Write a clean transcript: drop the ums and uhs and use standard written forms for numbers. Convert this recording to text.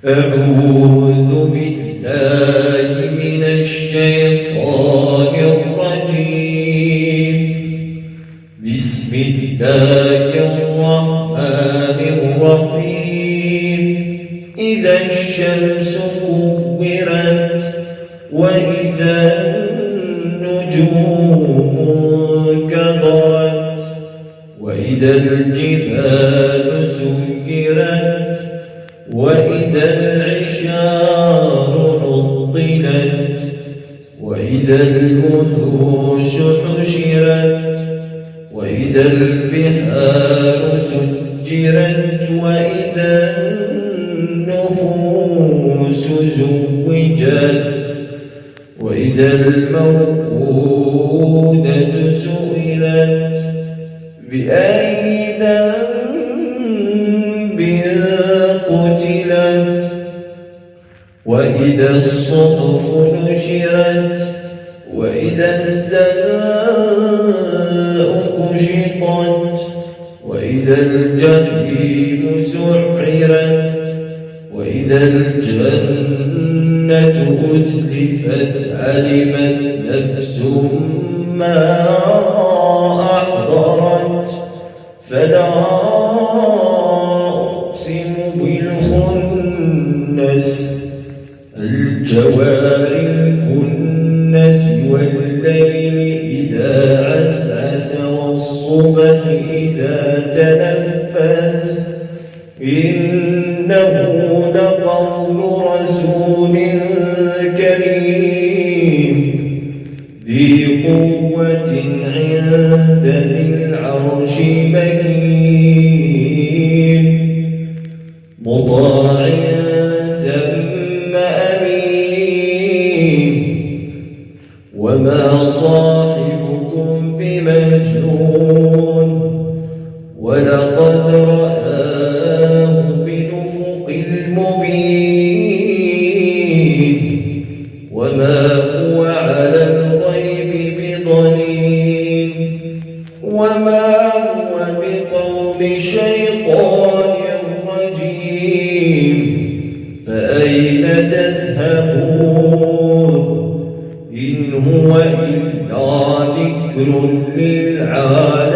أعوذ بالله من الشيطان الرجيم. بسم الله الرحمن الرحيم. إذا الشمس كورت وإذا النجوم انكدرت وإذا الجبال سيرت وإذا العشار عطلت وإذا الوحوش حشرت وإذا البحار سجرت وإذا النفوس زوجت وإذا الموءودة سئلت بأي ذنب قتلت وإذا الصحف نشرت وإذا السماء كشطت وإذا الجحيم سعرت وإذا الجنة أزلفت علمت نفس ما أحضرت فلا أقسم بالخنس الجوار الكنس والليل إذا عسعس والصبح إذا تنفس إنه لقول رسول كريم ذي قوة عند ذي العرش مكين مطاع ثم أمين وما صاحبكم بمجنون ولقد رآه بالأفق المبين وما هو على الغيب بضنين وما هو بقول شيطان رجيم فأين تذهبون إن هو إلا ذكر للعالمين.